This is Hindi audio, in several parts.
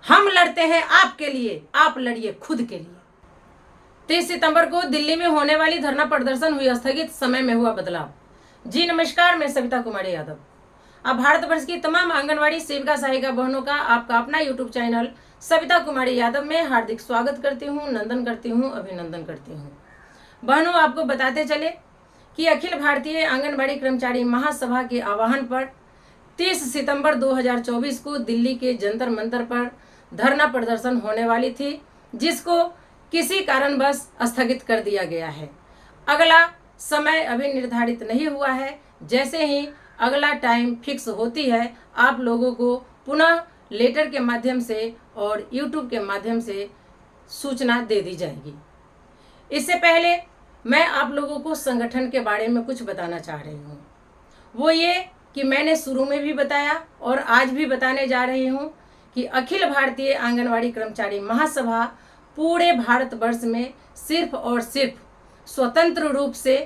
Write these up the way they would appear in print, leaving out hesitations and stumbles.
हम लड़ते हैं आपके लिए, आप लड़िए खुद के लिए। 30 सितंबर को दिल्ली में होने वाली धरना प्रदर्शन हुई स्थगित, समय में हुआ बदलाव। जी नमस्कार, मैं सविता कुमारी यादव। अब भारत वर्ष की तमाम आंगनवाड़ी सेविका सहायिका बहनों का आपका अपना यूट्यूब चैनल सविता कुमारी यादव में हार्दिक स्वागत करती हूँ, नंदन करती हूँ, अभिनंदन करती हूँ। बहनों, आपको बताते चले कि अखिल भारतीय आंगनबाड़ी कर्मचारी महासभा के आह्वान पर 30 सितंबर 2024 को दिल्ली के जंतर मंतर पर धरना प्रदर्शन होने वाली थी, जिसको किसी कारणवश स्थगित कर दिया गया है। अगला समय अभी निर्धारित नहीं हुआ है। जैसे ही अगला टाइम फिक्स होती है, आप लोगों को पुनः लेटर के माध्यम से और यूट्यूब के माध्यम से सूचना दे दी जाएगी। इससे पहले मैं आप लोगों को संगठन के बारे में कुछ बताना चाह रही हूँ। वो ये कि मैंने शुरू में भी बताया और आज भी बताने जा रही हूँ कि अखिल भारतीय आंगनवाड़ी कर्मचारी महासभा पूरे भारतवर्ष में सिर्फ और सिर्फ स्वतंत्र रूप से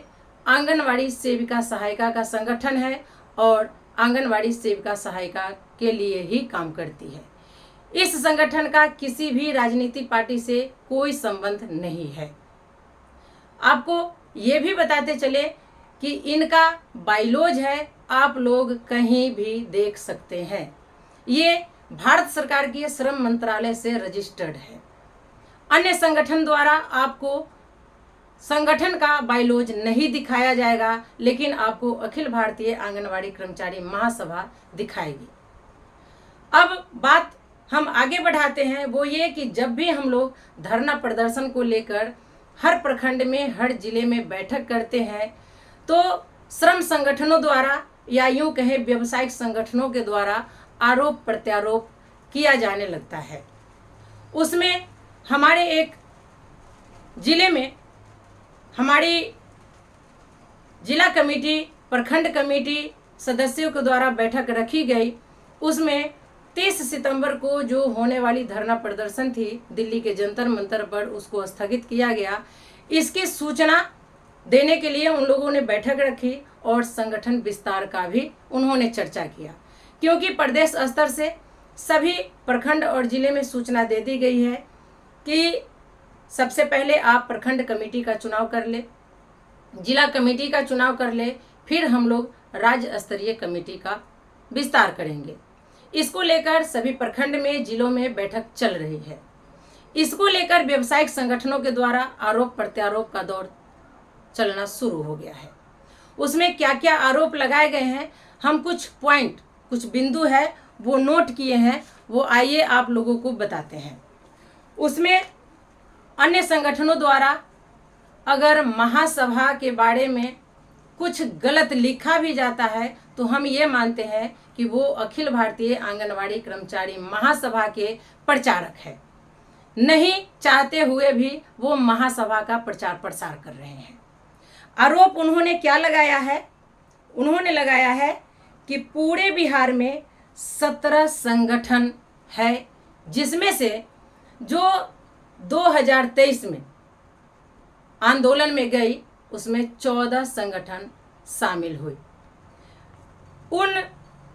आंगनवाड़ी सेविका सहायिका का संगठन है और आंगनवाड़ी सेविका सहायिका के लिए ही काम करती है। इस संगठन का किसी भी राजनीतिक पार्टी से कोई संबंध नहीं है। आपको ये भी बताते चले कि इनका बाइलॉज है, आप लोग कहीं भी देख सकते हैं। ये भारत सरकार के श्रम मंत्रालय से रजिस्टर्ड है। अन्य संगठन द्वारा आपको संगठन का बाइलॉज नहीं दिखाया जाएगा, लेकिन आपको अखिल भारतीय आंगनवाड़ी कर्मचारी महासभा दिखाएगी। अब बात हम आगे बढ़ाते हैं, वो ये कि जब भी हम लोग धरना प्रदर्शन को लेकर हर प्रखंड में, हर जिले में बैठक करते हैं, तो श्रम संगठनों द्वारा या यूं कहें व्यावसायिक संगठनों के द्वारा आरोप प्रत्यारोप किया जाने लगता है। उसमें हमारे एक जिले में हमारी जिला कमेटी, प्रखंड कमेटी सदस्यों के द्वारा बैठक रखी गई। उसमें 30 सितंबर को जो होने वाली धरना प्रदर्शन थी दिल्ली के जंतर मंतर पर, उसको स्थगित किया गया। इसकी सूचना देने के लिए उन लोगों ने बैठक रखी और संगठन विस्तार का भी उन्होंने चर्चा किया, क्योंकि प्रदेश स्तर से सभी प्रखंड और जिले में सूचना दे दी गई है कि सबसे पहले आप प्रखंड कमेटी का चुनाव कर ले, जिला कमेटी का चुनाव कर ले, फिर हम लोग राज्य स्तरीय कमेटी का विस्तार करेंगे। इसको लेकर सभी प्रखंड में, जिलों में बैठक चल रही है। इसको लेकर व्यावसायिक संगठनों के द्वारा आरोप प्रत्यारोप का दौर चलना शुरू हो गया है। उसमें क्या क्या आरोप लगाए गए हैं, हम कुछ पॉइंट, कुछ बिंदु है वो नोट किए हैं, वो आइए आप लोगों को बताते हैं। उसमें अन्य संगठनों द्वारा अगर महासभा के बारे में कुछ गलत लिखा भी जाता है तो हम ये मानते हैं कि वो अखिल भारतीय आंगनवाड़ी कर्मचारी महासभा के प्रचारक है। नहीं चाहते हुए भी वो महासभा का प्रचार प्रसार कर रहे हैं। आरोप उन्होंने क्या लगाया है? उन्होंने लगाया है कि पूरे बिहार में 17 संगठन है, जिसमें से जो 2023 में आंदोलन में गई उसमें 14 संगठन शामिल हुए। उन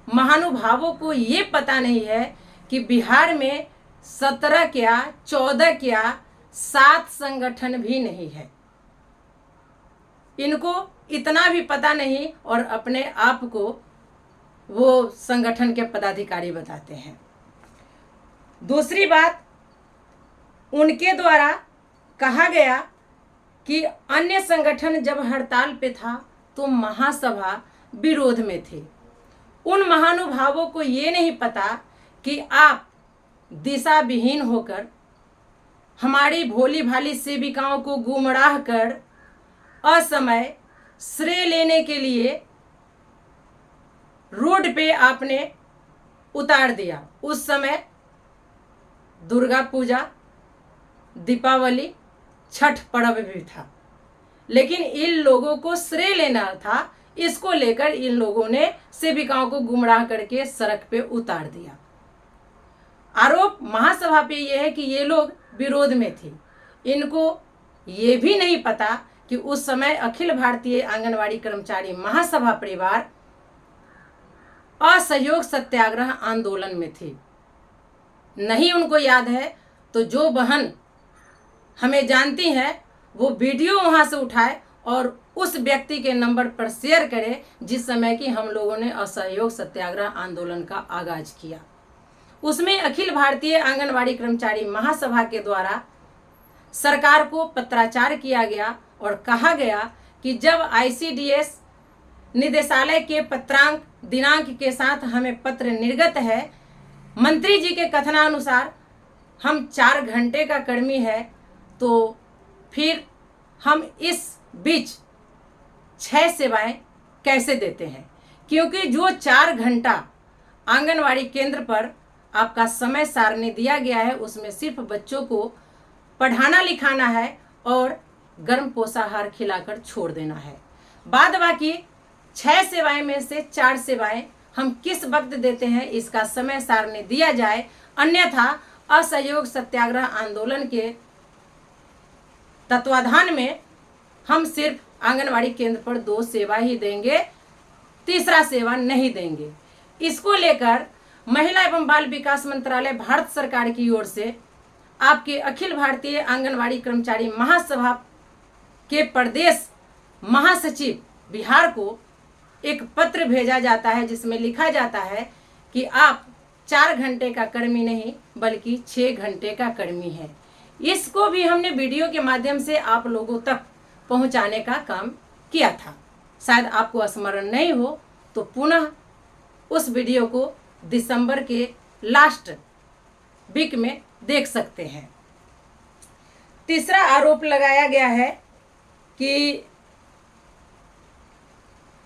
महानुभावों को ये पता नहीं है कि बिहार में 17 क्या, 14 क्या, 7 संगठन भी नहीं है। इनको इतना भी पता नहीं और अपने आप को वो संगठन के पदाधिकारी बताते हैं। दूसरी बात, उनके द्वारा कहा गया कि अन्य संगठन जब हड़ताल पे था तो महासभा विरोध में थी। उन महानुभावों को ये नहीं पता कि आप दिशा विहीन होकर हमारी भोली भाली सेविकाओं को गुमराह कर असमय श्रेय लेने के लिए रोड पे आपने उतार दिया। उस समय दुर्गा पूजा, दीपावली, छठ पर्व भी था, लेकिन इन लोगों को श्रेय लेना था। इसको लेकर इन लोगों ने सेविकाओं को गुमराह करके सड़क पे उतार दिया। आरोप महासभा पे यह है कि ये लोग विरोध में थे। इनको ये भी नहीं पता कि उस समय अखिल भारतीय आंगनवाड़ी कर्मचारी महासभा परिवार असहयोग सत्याग्रह आंदोलन में थे। नहीं उनको याद है तो जो बहन हमें जानती हैं वो वीडियो वहाँ से उठाए और उस व्यक्ति के नंबर पर शेयर करे जिस समय की हम लोगों ने असहयोग सत्याग्रह आंदोलन का आगाज किया। उसमें अखिल भारतीय आंगनवाड़ी कर्मचारी महासभा के द्वारा सरकार को पत्राचार किया गया और कहा गया कि जब ICDS निदेशालय के पत्रांक दिनांक के साथ हमें पत्र निर्गत है, मंत्री जी के कथनानुसार हम 4 घंटे का कर्मी है, तो फिर हम इस बीच 6 सेवाएं कैसे देते हैं? क्योंकि जो 4 घंटा आंगनवाड़ी केंद्र पर आपका समय सारणी दिया गया है उसमें सिर्फ बच्चों को पढ़ाना लिखाना है और गर्म पोषाहार खिलाकर छोड़ देना है। बाद बाकी 6 सेवाएं में से 4 सेवाएं हम किस वक्त देते हैं इसका समय सारणी दिया जाए, अन्यथा असहयोग सत्याग्रह आंदोलन के तत्वाधान में हम सिर्फ आंगनवाड़ी केंद्र पर 2 सेवा ही देंगे, तीसरा सेवा नहीं देंगे। इसको लेकर महिला एवं बाल विकास मंत्रालय भारत सरकार की ओर से आपके अखिल भारतीय आंगनवाड़ी कर्मचारी महासभा के प्रदेश महासचिव बिहार को एक पत्र भेजा जाता है जिसमें लिखा जाता है कि आप 4 घंटे का कर्मी नहीं बल्कि 6 घंटे का कर्मी है। इसको भी हमने वीडियो के माध्यम से आप लोगों तक पहुंचाने का काम किया था। शायद आपको स्मरण नहीं हो तो पुनः उस वीडियो को दिसंबर के लास्ट वीक में देख सकते हैं। तीसरा आरोप लगाया गया है कि,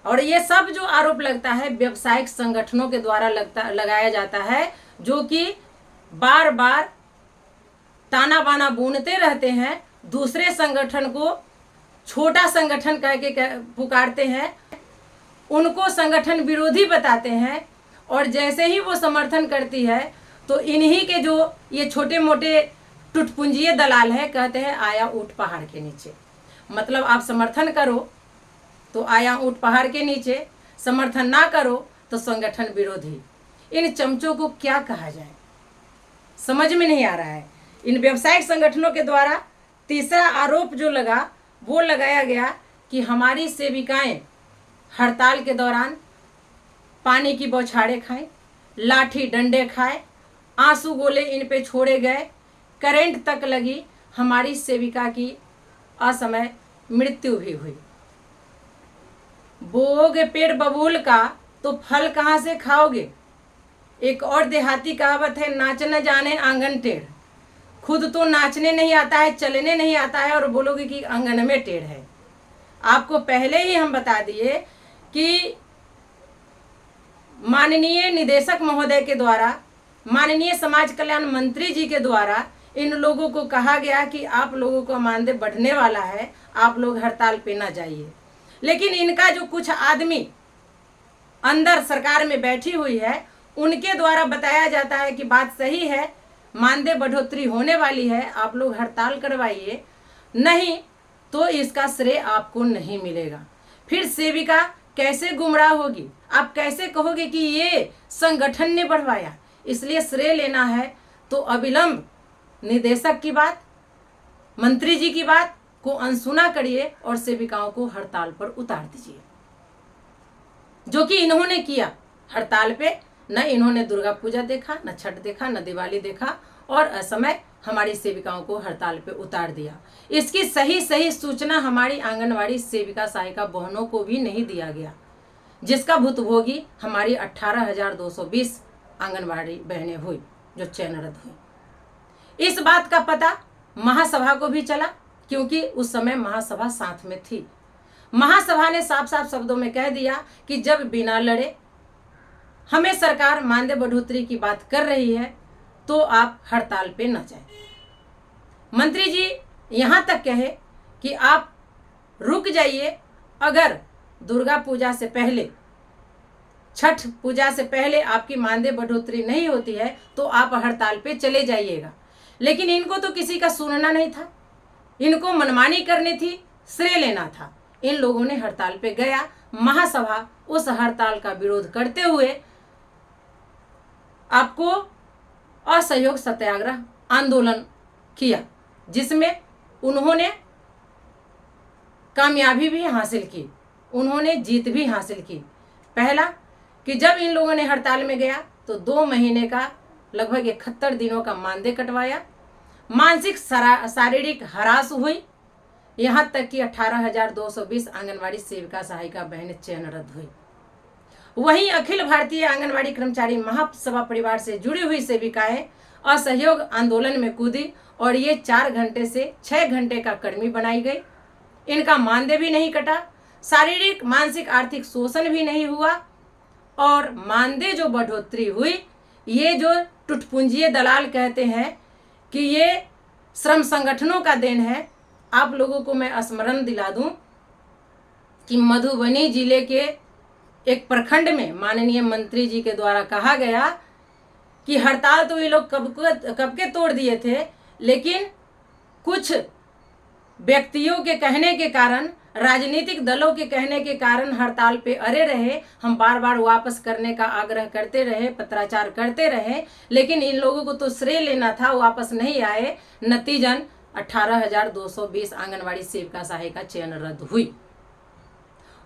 और ये सब जो आरोप लगता है व्यावसायिक संगठनों के द्वारा लगाया जाता है, जो कि बार बार ताना बाना बुनते रहते हैं, दूसरे संगठन को छोटा संगठन कह के पुकारते हैं, उनको संगठन विरोधी बताते हैं, और जैसे ही वो समर्थन करती है तो इन्हीं के जो ये छोटे मोटे टुटपुंजिये दलाल है कहते हैं आया ऊंट पहाड़ के नीचे। मतलब आप समर्थन करो तो आया ऊंट पहाड़ के नीचे, समर्थन ना करो तो संगठन विरोधी। इन चमचों को क्या कहा जाए समझ में नहीं आ रहा है। इन व्यवसायिक संगठनों के द्वारा तीसरा आरोप जो लगा वो लगाया गया कि हमारी सेविकाएं हड़ताल के दौरान पानी की बौछारें खाएं, लाठी डंडे खाए, आंसू गोले इन पे छोड़े गए, करंट तक लगी, हमारी सेविका की असमय मृत्यु भी हुई। बोओगे पेड़ बबूल का तो फल कहाँ से खाओगे। एक और देहाती कहावत है, नाच न जाने आंगन टेढ़। खुद तो नाचने नहीं आता है, चलने नहीं आता है और बोलोगे कि आंगन में टेढ़ है। आपको पहले ही हम बता दिए कि माननीय निदेशक महोदय के द्वारा, माननीय समाज कल्याण मंत्री जी के द्वारा इन लोगों को कहा गया कि आप लोगों का मानदेय बढ़ने वाला है, आप लोग हड़ताल पे ना जाइए। लेकिन इनका जो कुछ आदमी अंदर सरकार में बैठी हुई है उनके द्वारा बताया जाता है कि बात सही है, मानदेय बढ़ोतरी होने वाली है, आप लोग हड़ताल करवाइए, नहीं तो इसका श्रेय आपको नहीं मिलेगा। फिर सेविका कैसे गुमराह होगी, आप कैसे कहोगे कि ये संगठन ने बढ़वाया। इसलिए श्रेय लेना है तो अविलंब निदेशक की बात, मंत्री जी की बात को अनसुना करिए और सेविकाओं को हड़ताल पर उतार दीजिए, जो कि इन्होंने किया। हड़ताल पे न इन्होंने दुर्गा पूजा देखा, न छठ देखा, न दिवाली देखा और असमय हमारी सेविकाओं को हड़ताल पे उतार दिया। इसकी सही सही सूचना हमारी आंगनवाड़ी सेविका सहायिका बहनों को भी नहीं दिया गया, जिसका भुक्तभोगी हमारी 18,220 आंगनवाड़ी बहनें हुई जो चयनरत हुई। इस बात का पता महासभा को भी चला क्योंकि उस समय महासभा साथ में थी। महासभा ने साफ साफ शब्दों में कह दिया कि जब बिना लड़े हमें सरकार मानदेय बढ़ोतरी की बात कर रही है तो आप हड़ताल पे न जाएं। मंत्री जी यहाँ तक कहे कि आप रुक जाइए, अगर दुर्गा पूजा से पहले, छठ पूजा से पहले आपकी मानदेय बढ़ोतरी नहीं होती है तो आप हड़ताल पे चले जाइएगा। लेकिन इनको तो किसी का सुनना नहीं था, इनको मनमानी करनी थी, श्रेय लेना था। इन लोगों ने हड़ताल पे गया। महासभा उस हड़ताल का विरोध करते हुए आपको असहयोग सत्याग्रह आंदोलन किया, जिसमें उन्होंने कामयाबी भी हासिल की, उन्होंने जीत भी हासिल की। पहला कि जब इन लोगों ने हड़ताल में गया तो 2 महीने का लगभग 71 दिनों का मानदेय कटवाया, मानसिक शारीरिक हरास हुई, यहाँ तक कि 18,220 आंगनवाड़ी सेविका सहायिका बहनें चयन रद्द हुई। वहीं अखिल भारतीय आंगनवाड़ी कर्मचारी महासभा परिवार से जुड़ी हुई सेविकाएं असहयोग आंदोलन में कूदी और ये 4 घंटे से 6 घंटे का कर्मी बनाई गई। इनका मानदेय भी नहीं कटा, शारीरिक मानसिक आर्थिक शोषण भी नहीं हुआ और मानदेय जो बढ़ोतरी हुई, ये जो टुटपुंजिये दलाल कहते हैं कि ये श्रम संगठनों का देन है। आप लोगों को मैं स्मरण दिला दूं कि मधुबनी जिले के एक प्रखंड में माननीय मंत्री जी के द्वारा कहा गया कि हड़ताल तो ये लोग कब के तोड़ दिए थे, लेकिन कुछ व्यक्तियों के कहने के कारण, राजनीतिक दलों के कहने के कारण हड़ताल पे अड़े रहे। हम बार बार वापस करने का आग्रह करते रहे, पत्राचार करते रहे, लेकिन इन लोगों को तो श्रेय लेना था, वापस नहीं आए। नतीजन 18,220 आंगनवाड़ी सेविका सहायिका चयन रद्द हुई।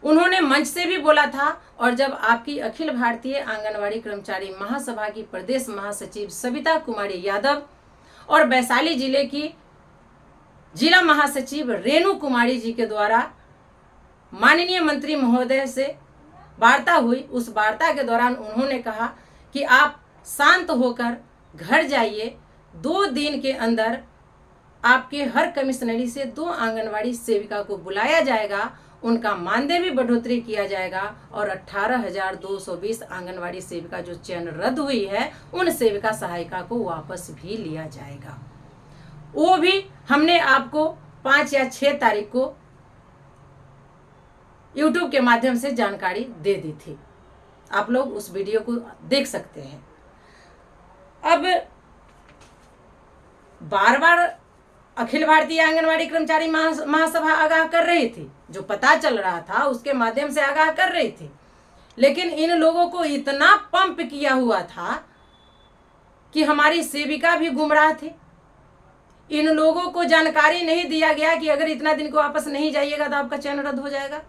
उन्होंने मंच से भी बोला था और जब आपकी अखिल भारतीय आंगनवाड़ी कर्मचारी महासभा की प्रदेश महासचिव सविता कुमारी यादव और वैशाली जिले की जिला महासचिव रेणु कुमारी जी के द्वारा माननीय मंत्री महोदय से वार्ता हुई, उस वार्ता के दौरान उन्होंने कहा कि आप शांत होकर घर जाइए, 2 दिन के अंदर आपके हर कमिश्नरी से 2 आंगनवाड़ी सेविका को बुलाया जाएगा, उनका मानदेय भी बढ़ोतरी किया जाएगा और 18,220 आंगनवाड़ी सेविका जो चयन रद्द हुई है, उन सेविका सहायिका को वापस भी लिया जाएगा। वो भी हमने आपको 5 या 6 तारीख को YouTube के माध्यम से जानकारी दे दी थी। आप लोग उस वीडियो को देख सकते हैं। अब बार बार अखिल भारतीय आंगनवाड़ी कर्मचारी महासभा आगाह कर रही थी, जो पता चल रहा था उसके माध्यम से आगाह कर रही थी, लेकिन इन लोगों को इतना पंप किया हुआ था कि हमारी सेविका भी गुमराह थी। इन लोगों को जानकारी नहीं दिया गया कि अगर इतना दिन को वापस नहीं जाइएगा तो आपका चयन रद्द हो जाएगा,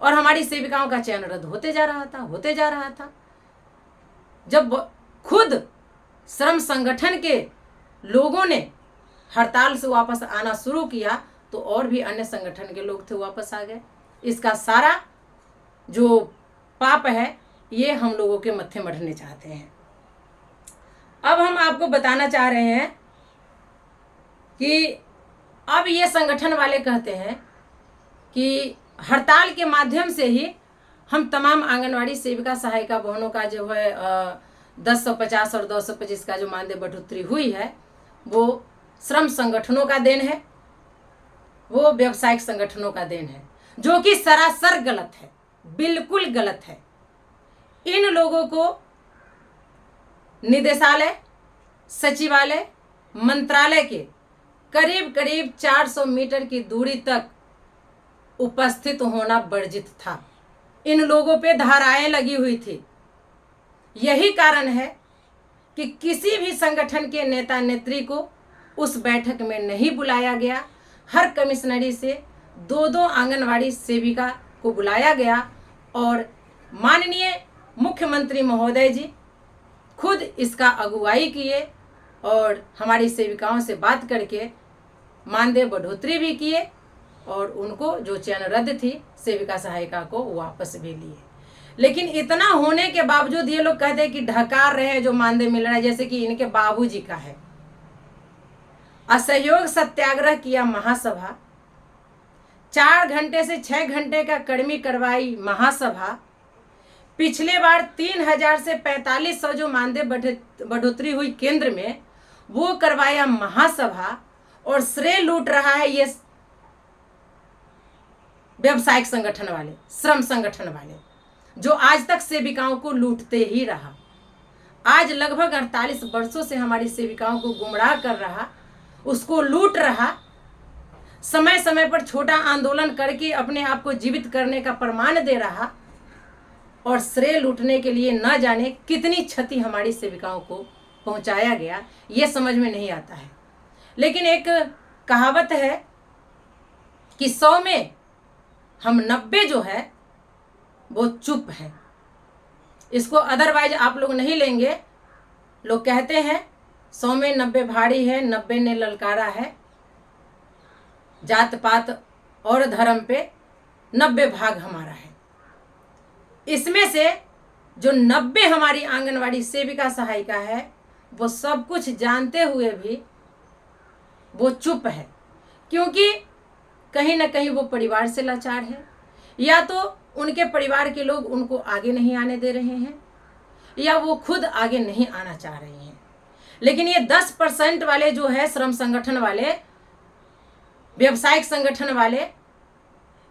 और हमारी सेविकाओं का चयन रद्द होते जा रहा था। जब खुद श्रम संगठन के लोगों ने हड़ताल से वापस आना शुरू किया तो और भी अन्य संगठन के लोग थे वापस आ गए। इसका सारा जो पाप है ये हम लोगों के मत्थे मढ़ने चाहते हैं। अब हम आपको बताना चाह रहे हैं कि अब ये संगठन वाले कहते हैं कि हड़ताल के माध्यम से ही हम तमाम आंगनवाड़ी सेविका सहायिका बहनों का जो है 1050 और 225 का जो मानदेय बढ़ोतरी हुई है वो श्रम संगठनों का देन है, वो व्यवसायिक संगठनों का देन है, जो कि सरासर गलत है, बिल्कुल गलत है। इन लोगों को निदेशालय, सचिवालय, मंत्रालय के करीब करीब 400 मीटर की दूरी तक उपस्थित होना वर्जित था। इन लोगों पे धाराएं लगी हुई थी। यही कारण है कि किसी भी संगठन के नेता नेत्री को उस बैठक में नहीं बुलाया गया। हर कमिश्नरी से 2-2 आंगनवाड़ी सेविका को बुलाया गया और माननीय मुख्यमंत्री महोदय जी खुद इसका अगुवाई किए और हमारी सेविकाओं से बात करके मानदेय बढ़ोतरी भी किए और उनको जो चयन रद्द थी सेविका सहायिका को वापस भी लिए। लेकिन इतना होने के बावजूद ये लोग कहते हैं कि ढकार रहे हैं जो मानदेय मिल रहा है, जैसे कि इनके बाबूजी का है। असहयोग सत्याग्रह किया महासभा, 4 घंटे से 6 घंटे का कर्मी करवाई महासभा। पिछले बार 3,000 से 4,500 जो मानदेय बढ़ोतरी हुई केंद्र में, वो करवाया महासभा और श्रेय लूट रहा है ये व्यवसायिक संगठन वाले, श्रम संगठन वाले, जो आज तक सेविकाओं को लूटते ही रहा। आज लगभग 48 वर्षों से हमारी सेविकाओं को गुमराह कर रहा, उसको लूट रहा, समय समय पर छोटा आंदोलन करके अपने आप को जीवित करने का प्रमाण दे रहा और श्रेय लूटने के लिए न जाने कितनी क्षति हमारी सेविकाओं को पहुंचाया गया, ये समझ में नहीं आता है। लेकिन एक कहावत है कि 100 में हम 90 जो है वो चुप है। इसको अदरवाइज आप लोग नहीं लेंगे। लोग कहते हैं 100 में 90 भारी है, 90 ने ललकारा है, जात पात और धर्म पे 90 भाग हमारा है। इसमें से जो 90 हमारी आंगनवाड़ी सेविका सहायिका है वो सब कुछ जानते हुए भी वो चुप है, क्योंकि कहीं ना कहीं वो परिवार से लाचार है, या तो उनके परिवार के लोग उनको आगे नहीं आने दे रहे हैं, या वो खुद आगे नहीं आना चाह रहे हैं। लेकिन ये 10% वाले जो है श्रम संगठन वाले, व्यवसायिक संगठन वाले,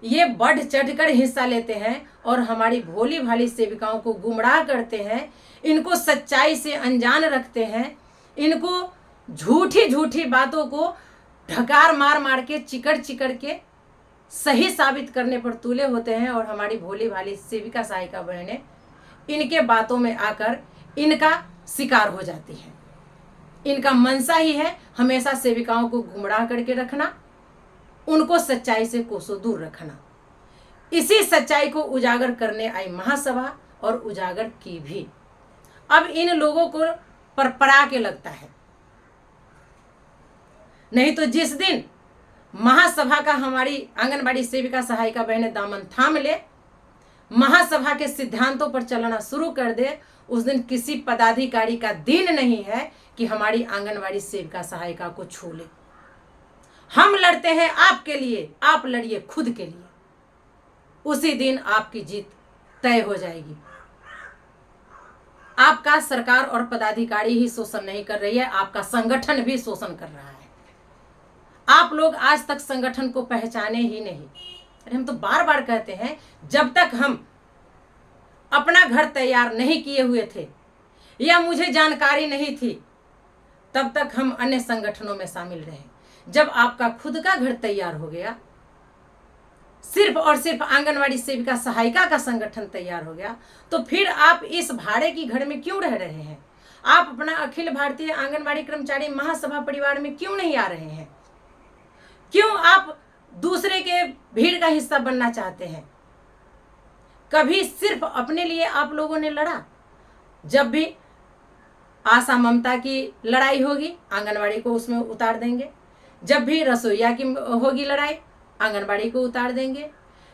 ये बढ़ चढ़कर हिस्सा लेते हैं और हमारी भोली भाली सेविकाओं को गुमराह करते हैं, इनको सच्चाई से अनजान रखते हैं, इनको झूठी झूठी बातों को ढकार मार मार के चिकड़ के सही साबित करने पर तुले होते हैं। और हमारी भोली भाली सेविका सहायिका बहनें इनके बातों में आकर इनका शिकार हो जाती है। इनका मनसा ही है हमेशा सेविकाओं को गुमराह करके रखना, उनको सच्चाई से कोसों दूर रखना। इसी सच्चाई को उजागर करने आई महासभा और उजागर की भी। अब इन लोगों को परपरा के लगता है, नहीं तो जिस दिन महासभा का हमारी आंगनबाड़ी सेविका सहायिका बहनें दामन थाम ले, महासभा के सिद्धांतों पर चलना शुरू कर दे, उस दिन किसी पदाधिकारी का दिन नहीं है कि हमारी आंगनबाड़ी सेविका सहायिका को छू ले। हम लड़ते हैं आपके लिए, आप लड़िए खुद के लिए। उसी दिन आपकी जीत तय हो जाएगी। आपका सरकार और पदाधिकारी ही शोषण नहीं कर रही है, आपका संगठन भी शोषण कर रहा है। आप लोग आज तक संगठन को पहचाने ही नहीं। अरे हम तो बार बार कहते हैं, जब तक हम अपना घर तैयार नहीं किए हुए थे या मुझे जानकारी नहीं थी, तब तक हम अन्य संगठनों में शामिल रहे। जब आपका खुद का घर तैयार हो गया, सिर्फ और सिर्फ आंगनवाड़ी सेविका सहायिका का संगठन तैयार हो गया, तो फिर आप इस भाड़े की घर में क्यों रह रहे हैं? आप अपना अखिल भारतीय आंगनवाड़ी कर्मचारी महासभा परिवार में क्यों नहीं आ रहे हैं? क्यों आप दूसरे के भीड़ का हिस्सा बनना चाहते हैं? कभी सिर्फ अपने लिए आप लोगों ने लड़ा? जब भी आशा ममता की लड़ाई होगी, आंगनवाड़ी को उसमें उतार देंगे। जब भी रसोईया की होगी लड़ाई, आंगनबाड़ी को उतार देंगे।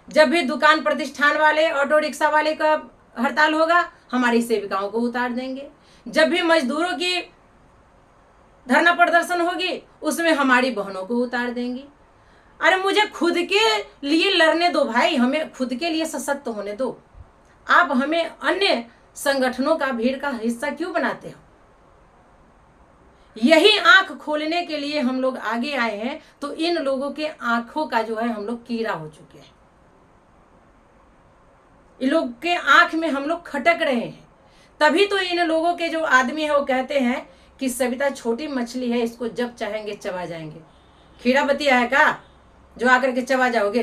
जब भी दुकान प्रतिष्ठान वाले, ऑटो रिक्शा वाले का हड़ताल होगा, हमारी सेविकाओं को उतार देंगे। जब भी मजदूरों की धरना प्रदर्शन होगी, उसमें हमारी बहनों को उतार देंगी। अरे मुझे खुद के लिए लड़ने दो भाई, हमें खुद के लिए सशक्त होने दो। आप हमें अन्य संगठनों का भीड़ का हिस्सा क्यों बनाते हो? यही आंख खोलने के लिए हम लोग आगे आए हैं, तो इन लोगों के आंखों का जो है हम लोग कीड़ा हो चुके हैं। इन लोग के आंख में हम लोग खटक रहे हैं। तभी तो इन लोगों के जो आदमी है वो कहते हैं कि सविता छोटी मछली है, इसको जब चाहेंगे चबा जाएंगे। खीरा बतिया है का जो आकर के चबा जाओगे?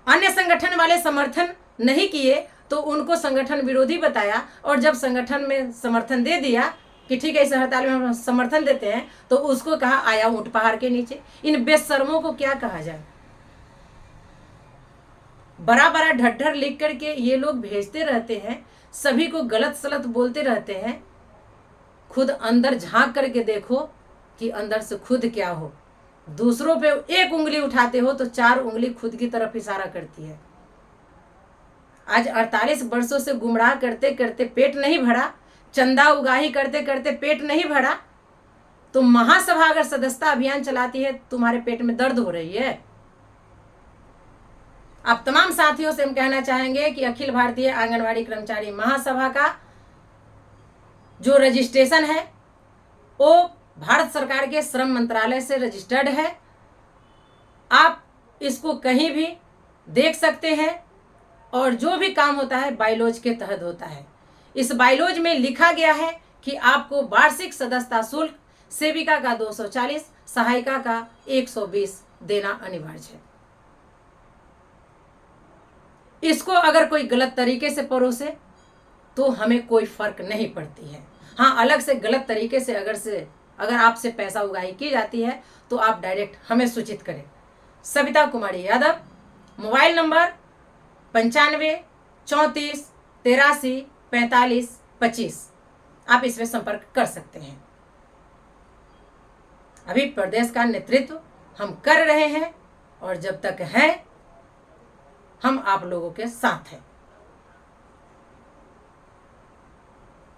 अन्य संगठन वाले समर्थन नहीं किए तो उनको संगठन विरोधी बताया, और जब संगठन में समर्थन दे दिया कि ठीक है इस हड़ताल में हम समर्थन देते हैं, तो उसको कहा आया ऊंट पहाड़ के नीचे। इन बेशर्मों को क्या कहा जाए? बड़ा बड़ा ढड्ढर लिख करके ये लोग भेजते रहते हैं, सभी को गलत सलत बोलते रहते हैं। खुद अंदर झांक करके देखो कि अंदर से खुद क्या हो। दूसरों पे एक उंगली उठाते हो तो 4 उंगली खुद की तरफ इशारा करती है। आज 48 वर्षों से गुमराह करते करते पेट नहीं भरा, चंदा उगाही करते करते पेट नहीं भरा, तो महासभा अगर सदस्यता अभियान चलाती है, तुम्हारे पेट में दर्द हो रही है। आप तमाम साथियों से हम कहना चाहेंगे कि अखिल भारतीय आंगनवाड़ी कर्मचारी महासभा का जो रजिस्ट्रेशन है वो भारत सरकार के श्रम मंत्रालय से रजिस्टर्ड है। आप इसको कहीं भी देख सकते हैं, और जो भी काम होता है बायलॉज के तहत होता है। इस बायलॉज में लिखा गया है कि आपको वार्षिक सदस्यता शुल्क सेविका का 240, सहायिका का 120 देना अनिवार्य है। इसको अगर कोई गलत तरीके से परोसे तो हमें कोई फर्क नहीं पड़ती है। हाँ, अलग से गलत तरीके से अगर आपसे पैसा उगाही की जाती है तो आप डायरेक्ट हमें सूचित करें। सविता कुमारी यादव, मोबाइल नंबर 95 34 83 45 25। आप इसमें संपर्क कर सकते हैं। अभी प्रदेश का नेतृत्व हम कर रहे हैं और जब तक हैं हम आप लोगों के साथ हैं।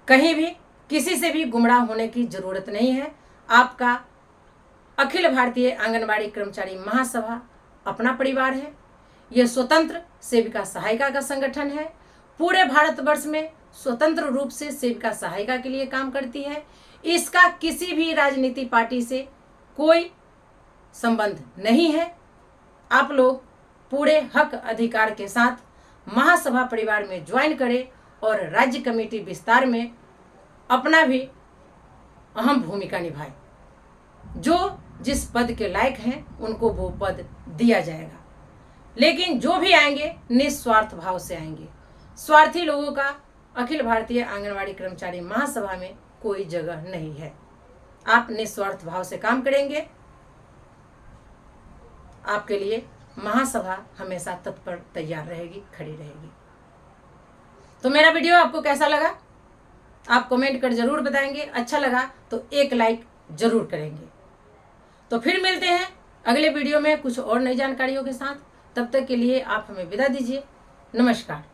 कहीं भी किसी से भी गुमराह होने की जरूरत नहीं है। आपका अखिल भारतीय आंगनबाड़ी कर्मचारी महासभा अपना परिवार है। यह स्वतंत्र सेविका सहायिका का संगठन है। पूरे भारतवर्ष में स्वतंत्र रूप से सेविका सहायिका के लिए काम करती है। इसका किसी भी राजनीति पार्टी से कोई संबंध नहीं है। आप लोग पूरे हक अधिकार के साथ महासभा परिवार में ज्वाइन करें और राज्य कमेटी विस्तार में अपना भी अहम भूमिका निभाएं। जो जिस पद के लायक हैं उनको वो पद दिया जाएगा, लेकिन जो भी आएंगे निस्वार्थ भाव से आएंगे। स्वार्थी लोगों का अखिल भारतीय आंगनवाड़ी कर्मचारी महासभा में कोई जगह नहीं है। आप निस्वार्थ भाव से काम करेंगे, आपके लिए महासभा हमेशा तत्पर तैयार रहेगी, खड़ी रहेगी। तो मेरा वीडियो आपको कैसा लगा आप कमेंट कर जरूर बताएंगे। अच्छा लगा तो एक लाइक जरूर करेंगे। तो फिर मिलते हैं अगले वीडियो में कुछ और नई जानकारियों के साथ। तब तक के लिए आप हमें विदा दीजिए। नमस्कार।